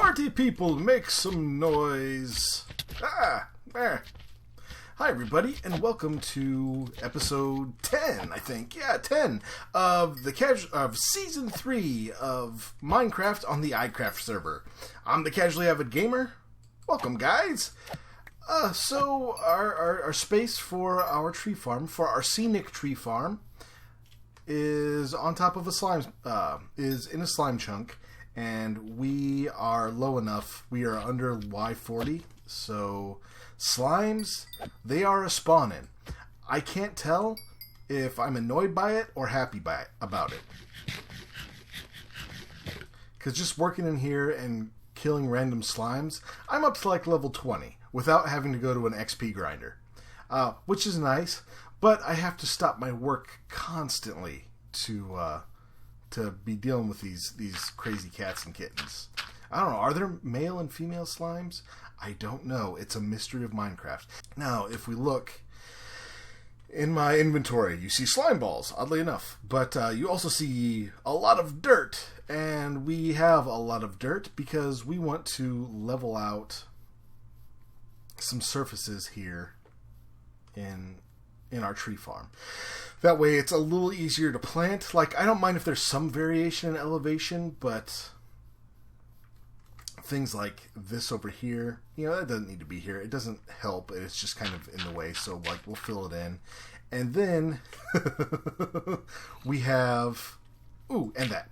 Party people, make some noise. There. Hi, everybody, and welcome to episode 10, I think. Yeah, 10 of Season 3 of Minecraft on the iCraft server. I'm the Casually Avid Gamer. Welcome, guys. So our space for our tree farm, for our Scenic tree farm, is on top of a slime, is in a slime chunk, and we are low enough. We are under Y40, so slimes, they are a spawning. I can't tell if I'm annoyed by it or happy about it. Because just working in here and killing random slimes, I'm up to like level 20 without having to go to an XP grinder. Which is nice, but I have to stop my work constantly to be dealing with these crazy cats and kittens. I don't know, are there male and female slimes? I don't know. It's a mystery of Minecraft. Now, if we look in my inventory, you see slime balls, oddly enough. But you also see a lot of dirt. And we have a lot of dirt because we want to level out some surfaces here in our tree farm. That way it's a little easier to plant. Like, I don't mind if there's some variation in elevation, but things like this over here, that doesn't need to be here. It doesn't help. It's just kind of in the way, so like we'll fill it in. And then we have and that.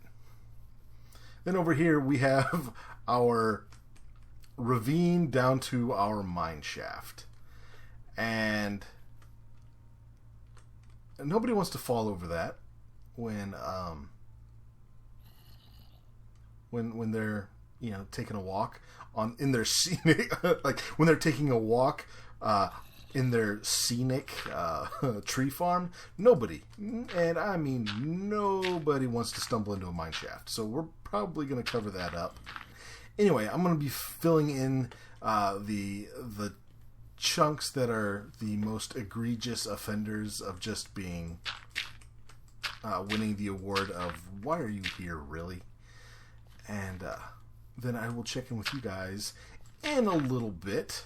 Then over here we have our ravine down to our mine shaft. And nobody wants to fall over that when they're taking a walk in their scenic, like when they're taking a walk in their scenic tree farm. Nobody, and I mean nobody, wants to stumble into a mine shaft. So we're probably going to cover that up. Anyway, I'm going to be filling in the chunks that are the most egregious offenders of just being winning the award of "Why are you here, really?" And then I will check in with you guys in a little bit.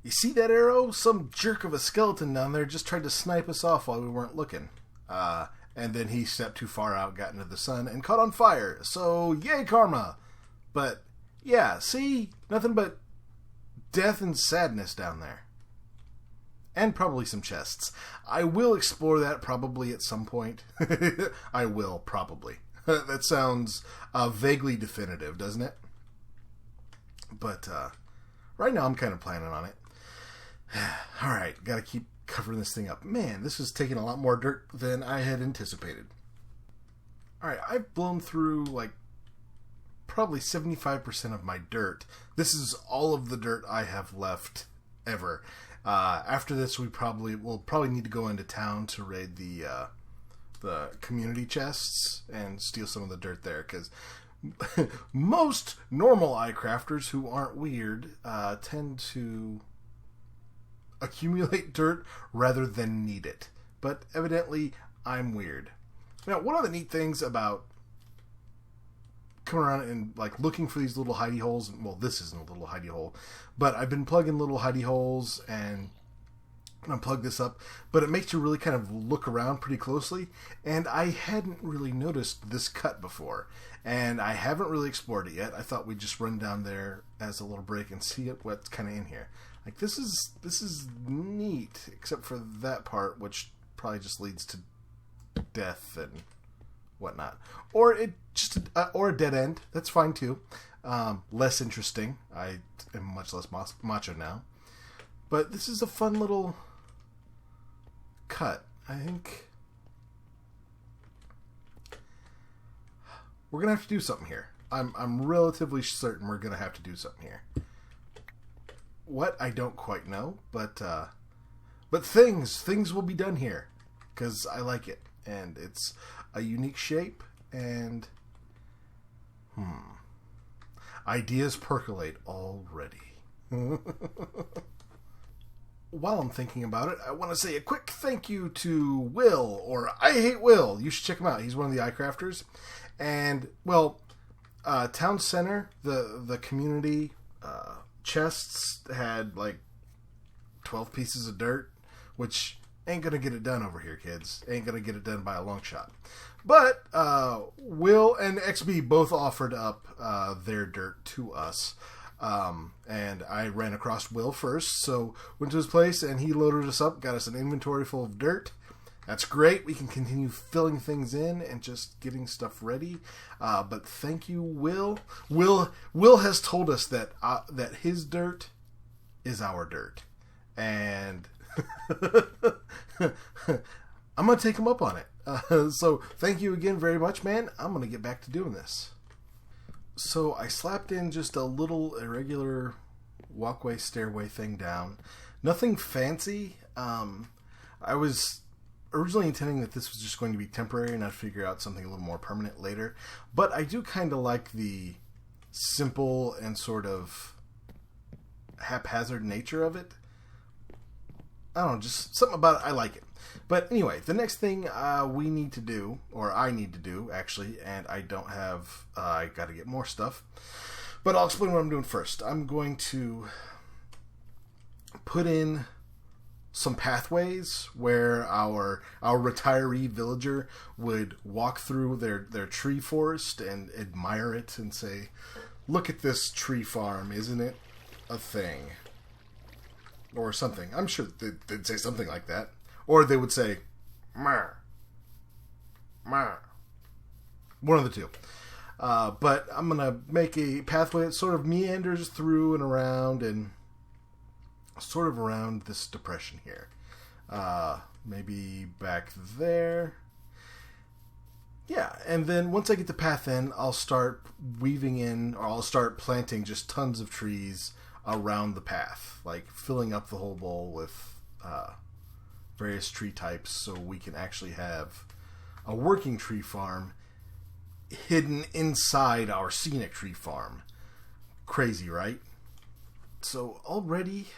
You see that arrow? Some jerk of a skeleton down there just tried to snipe us off while we weren't looking. And then he stepped too far out, got into the sun, and caught on fire. So, yay karma! But, yeah, see? Nothing but death and sadness down there. And probably some chests. I will explore that probably at some point. I will, probably. That sounds vaguely definitive, doesn't it? But right now I'm kind of planning on it. Alright, gotta keep covering this thing up. Man, this is taking a lot more dirt than I had anticipated. Alright, I've blown through like probably 75% of my dirt. This is all of the dirt I have left ever. After this, we'll probably need to go into town to raid the community chests and steal some of the dirt there, because most normal iCrafters who aren't weird tend to accumulate dirt rather than need it. But evidently, I'm weird. Now, one of the neat things about coming around and like looking for these little hidey holes, well, this isn't a little hidey hole, but I've been plugging little hidey holes and unplug this up, but it makes you really kind of look around pretty closely, and I hadn't really noticed this cut before, and I haven't really explored it yet. I thought we'd just run down there as a little break and see what's kind of in here. Like, this is neat, except for that part, which probably just leads to death and whatnot, or or a dead end. That's fine too. Less interesting. I am much less macho now, but this is a fun little cut. I think we're gonna have to do something here. I'm relatively certain we're gonna have to do something here. What, I don't quite know, but things will be done here because I like it, and it's a unique shape, and ideas percolate already. While I'm thinking about it, I want to say a quick thank you to Will, or I Hate Will. You should check him out. He's one of the iCrafters. And, well, Town center, the community chests had like 12 pieces of dirt, which ain't gonna get it done over here, kids. Ain't gonna get it done by a long shot. But Will and XB both offered up their dirt to us. And I ran across Will first, so went to his place and he loaded us up, got us an inventory full of dirt. That's great. We can continue filling things in and just getting stuff ready. But thank you, Will. Will has told us that his dirt is our dirt, and I'm gonna take him up on it. So thank you again very much, man. I'm gonna get back to doing this. So I slapped in just a little irregular walkway, stairway thing down. Nothing fancy. I was originally intending that this was just going to be temporary and I'd figure out something a little more permanent later. But I do kind of like the simple and sort of haphazard nature of it. I don't know, just something about it. I like it. But anyway, the next thing we need to do, or I need to do, actually, and I don't have, I got to get more stuff. But I'll explain what I'm doing first. I'm going to put in some pathways where our retiree villager would walk through their tree forest and admire it and say, "Look at this tree farm, isn't it a thing?" Or something. I'm sure they'd say something like that. Or they would say, "Meh, meh." One of the two. But I'm going to make a pathway that sort of meanders through and around and sort of around this depression here. Maybe back there. Yeah, and then once I get the path in, I'll start weaving in, or I'll start planting just tons of trees around the path, like filling up the whole bowl with various tree types so we can actually have a working tree farm hidden inside our scenic tree farm. Crazy, right? So already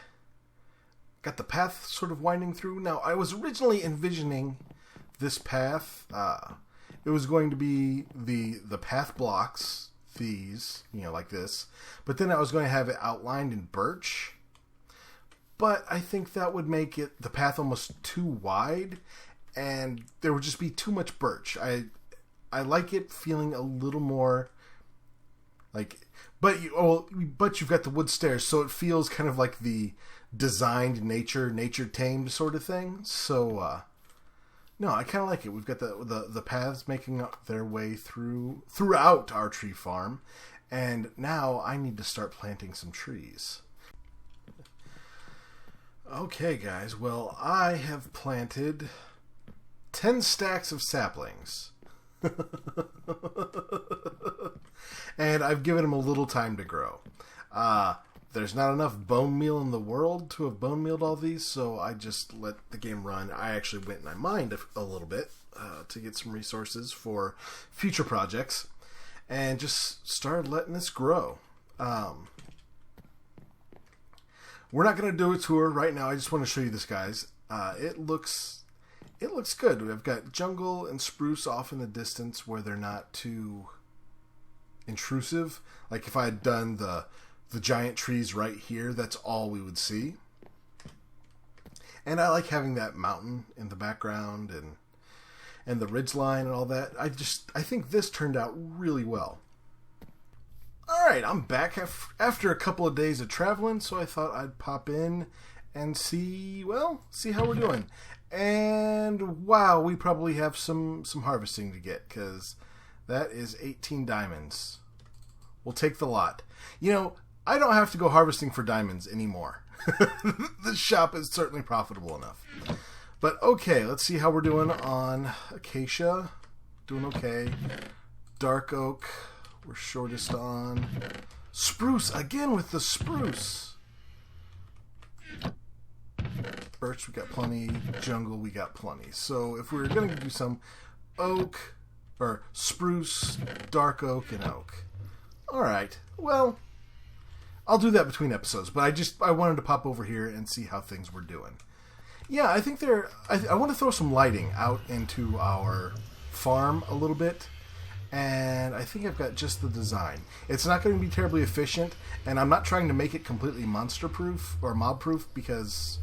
got the path sort of winding through. Now, I was originally envisioning this path. It was going to be the path blocks, these, like this. But then I was going to have it outlined in birch. But I think that would make the path almost too wide, and there would just be too much birch. I like it feeling a little more like, but you've got the wood stairs, so it feels kind of like the designed nature tamed sort of thing. So no, I kind of like it. We've got the paths making their way throughout our tree farm, and now I need to start planting some trees. Okay, guys. Well, I have planted 10 stacks of saplings. And I've given them a little time to grow. There's not enough bone meal in the world to have bone mealed all these, so I just let the game run. I actually went and I mined a little bit to get some resources for future projects, and just started letting this grow. We're not going to do a tour right now. I just want to show you this, guys. It looks good. We've got jungle and spruce off in the distance where they're not too intrusive. Like if I had done the giant trees right here, that's all we would see. And I like having that mountain in the background and the ridgeline and all that. I think this turned out really well. Alright, I'm back after a couple of days of traveling, so I thought I'd pop in and see how we're doing. And wow, we probably have some harvesting to get, because that is 18 diamonds. We'll take the lot. I don't have to go harvesting for diamonds anymore. The shop is certainly profitable enough. But okay, let's see how we're doing on acacia. Doing okay. Dark oak, we're shortest on. Spruce, again with the spruce. Birch, we got plenty. Jungle, we got plenty. So if we're going to do some oak, or spruce, dark oak, and oak. Alright, well, I'll do that between episodes, but I wanted to pop over here and see how things were doing. Yeah, I think I want to throw some lighting out into our farm a little bit, And I think I've got just the design. It's not going to be terribly efficient, and I'm not trying to make it completely monster-proof or mob-proof because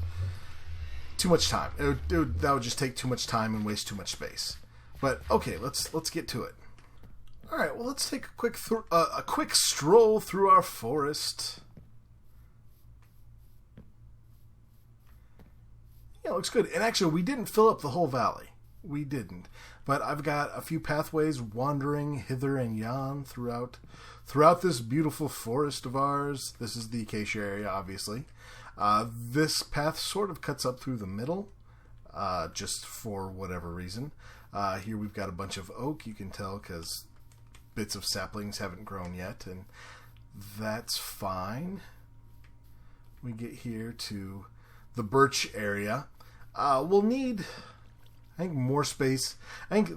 too much time. That would just take too much time and waste too much space. But okay, let's get to it. All right, well, let's take a quick stroll through our forest. Yeah, it looks good. And actually, we didn't fill up the whole valley. We didn't. But I've got a few pathways wandering hither and yon throughout this beautiful forest of ours. This is the acacia area, obviously. This path sort of cuts up through the middle, just for whatever reason. Here we've got a bunch of oak. You can tell because bits of saplings haven't grown yet, and that's fine. We get here to the birch area. We'll need, I think, more space. I think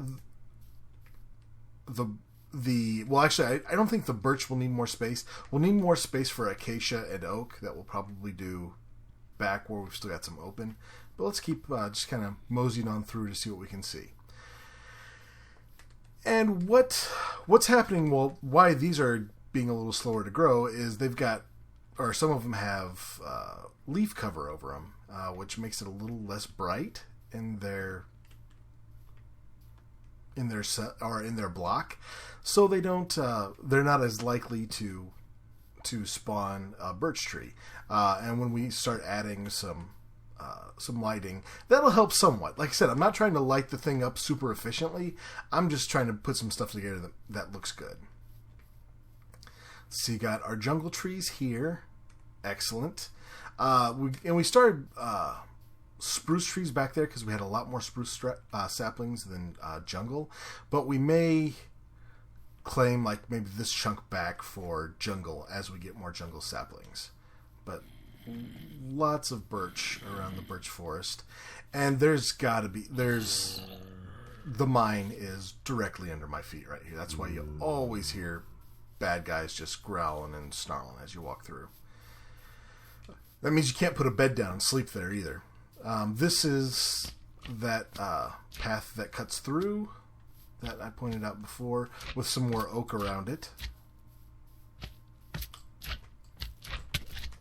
well, actually, I don't think the birch will need more space. We'll need more space for acacia and oak. That we'll probably do back where we've still got some open. But let's keep just kind of moseying on through to see what we can see. And what's happening? Well, why these are being a little slower to grow is they've got, or some of them have leaf cover over them, which makes it a little less bright in their block, so they don't. They're not as likely to spawn a birch tree. And when we start adding some lighting, that'll help somewhat. Like I said, I'm not trying to light the thing up super efficiently. I'm just trying to put some stuff together that looks good. So you got our jungle trees here. Excellent. We started spruce trees back there because we had a lot more spruce saplings than jungle. But we may claim like maybe this chunk back for jungle as we get more jungle saplings. But lots of birch around the birch forest, and the mine is directly under my feet right here. That's why you always hear bad guys just growling and snarling as you walk through. That means you can't put a bed down and sleep there either. This is that path that cuts through that I pointed out before with some more oak around it.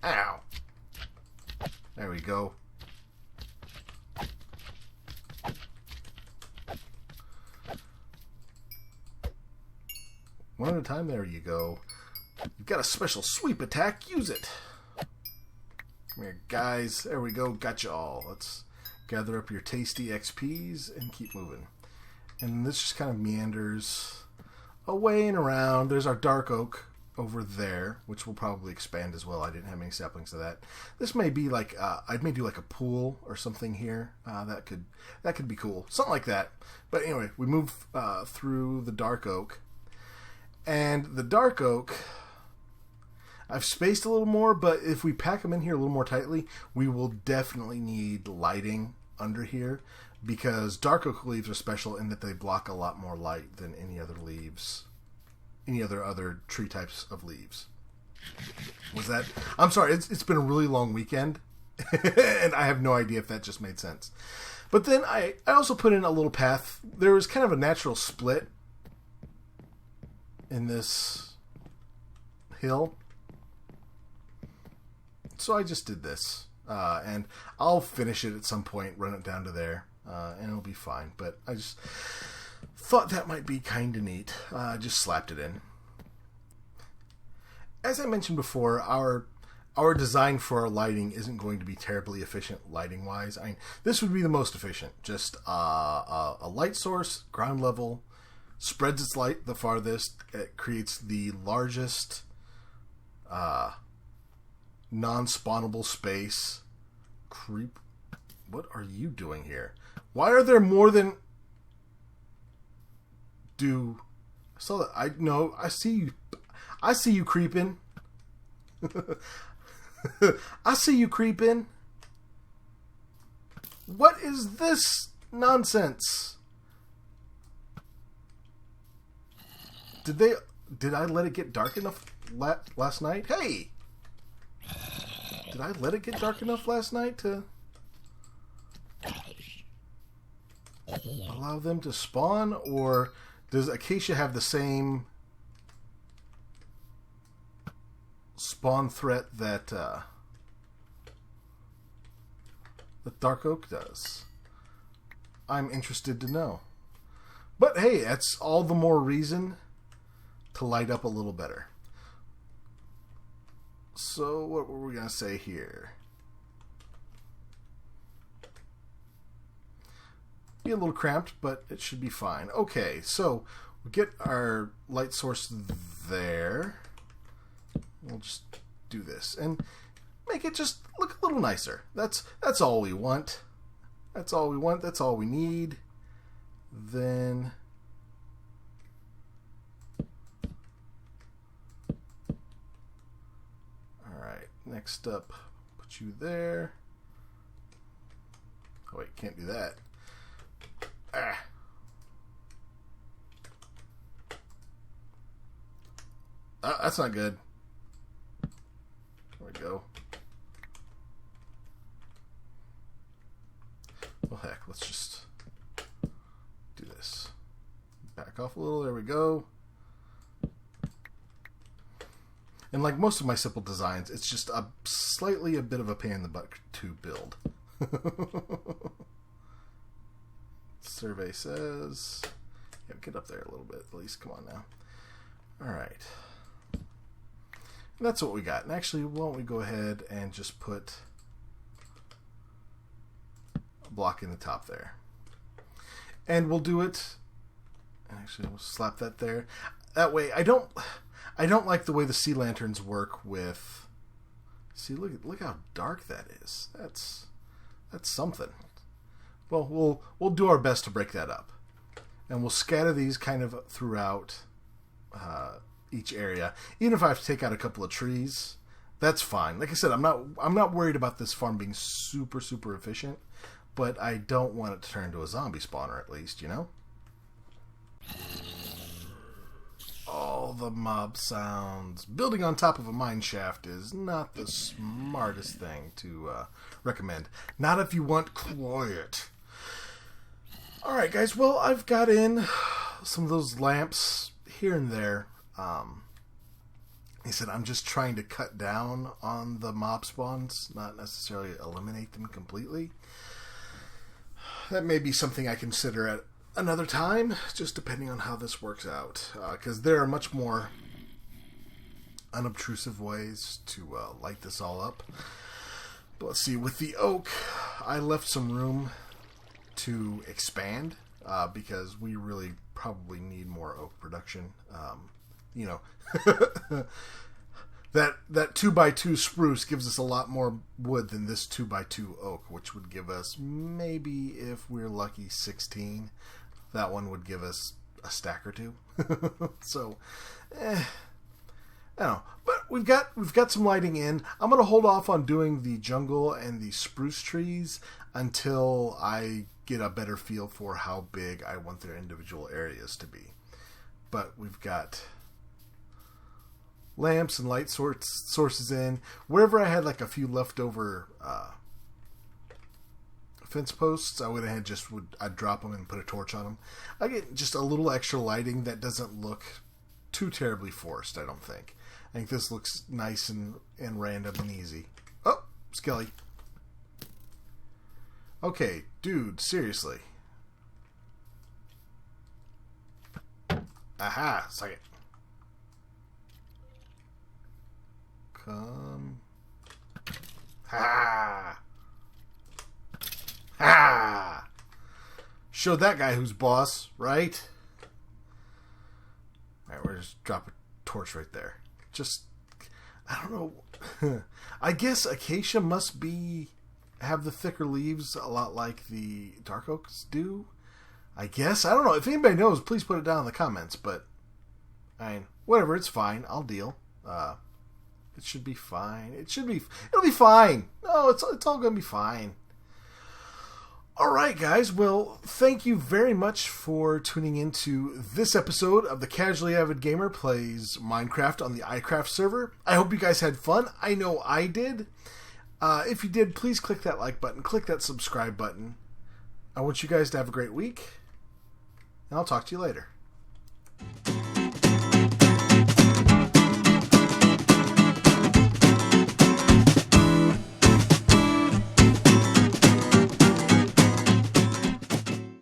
Ow! There we go. One at a time, there you go. You've got a special sweep attack, use it. Come here, guys. There we go, got you all. Let's gather up your tasty XPs and keep moving. And this just kind of meanders away and around. There's our dark oak over there, which will probably expand as well. I didn't have any saplings of that. This may be like I may do like a pool or something here. That could be cool, something like that. But anyway, we move through the dark oak, and the dark oak, I've spaced a little more. But if we pack them in here a little more tightly, we will definitely need lighting under here because dark oak leaves are special in that they block a lot more light than any other leaves. Any other tree types of leaves. Was that? I'm sorry, it's been a really long weekend, and I have no idea if that just made sense. But then I also put in a little path. There was kind of a natural split in this hill. So I just did this. And I'll finish it at some point, run it down to there, and it'll be fine. But I just thought that might be kind of neat. Just slapped it in. As I mentioned before, our design for our lighting isn't going to be terribly efficient lighting-wise. I mean, this would be the most efficient. Just a light source, ground level, spreads its light the farthest. It creates the largest non-spawnable space. Creep. What are you doing here? Why are there more than... I saw that. I see you. I see you creeping. I see you creeping. What is this nonsense? Did I let it get dark enough last night? Hey! Did I let it get dark enough last night to allow them to spawn, or Does Acacia have the same spawn threat that Dark Oak does? I'm interested to know. But hey, that's all the more reason to light up a little better. So what were we going to say here? Be a little cramped, but it should be fine. Okay, so we'll get our light source there. We'll just do this and make it just look a little nicer. That's all we want. That's all we want. That's all we need. Then all right, next up, put you there. Oh wait, can't do that. That's not good. There we go. Well, heck, let's just do this. Back off a little. There we go. And like most of my simple designs, it's just slightly a bit of a pain in the butt to build. Survey says, yeah, get up there a little bit at least. Come on now. All right. And that's what we got. And actually, why don't we go ahead and just put a block in the top there. And we'll do it. Actually, we'll slap that there. That way, I don't like the way the sea lanterns work with. See, look how dark that is. That's something. Well, we'll do our best to break that up, and we'll scatter these kind of throughout each area. Even if I have to take out a couple of trees, that's fine. Like I said, I'm not worried about this farm being super efficient, but I don't want it to turn into a zombie spawner, at least, you know. All the mob sounds. Building on top of a mine shaft is not the smartest thing to recommend. Not if you want quiet. Alright guys, well, I've got in some of those lamps here and there. He said I'm just trying to cut down on the mob spawns, not necessarily eliminate them completely. That may be something I consider at another time, just depending on how this works out. Because there are much more unobtrusive ways to light this all up. But let's see, with the oak, I left some room to expand because we really probably need more oak production. You know, that 2x2 spruce gives us a lot more wood than this 2x2 oak, which would give us maybe, if we're lucky, 16. That one would give us a stack or two. So, I don't know. But we've got some lighting in. I'm going to hold off on doing the jungle and the spruce trees until I get a better feel for how big I want their individual areas to be. But we've got lamps and light sources in. Wherever I had like a few leftover fence posts, I went ahead I'd drop them and put a torch on them. I get just a little extra lighting that doesn't look too terribly forced, I don't think. I think this looks nice and random and easy. Oh, Skelly. Okay, dude, seriously. Aha, suck it. Come. Ha! Ha! Show that guy who's boss, right? Alright, we'll just drop a torch right there. Just, I don't know. I guess acacia must have the thicker leaves a lot like the dark oaks do. I guess. I don't know. If anybody knows, please put it down in the comments. But, I mean, whatever. It's fine. I'll deal. It should be fine. It'll be fine. No, it's all going to be fine. Alright guys, well, thank you very much for tuning into this episode of the Casually Avid Gamer Plays Minecraft on the iCraft server. I hope you guys had fun. I know I did. If you did, please click that like button, click that subscribe button. I want you guys to have a great week, and I'll talk to you later.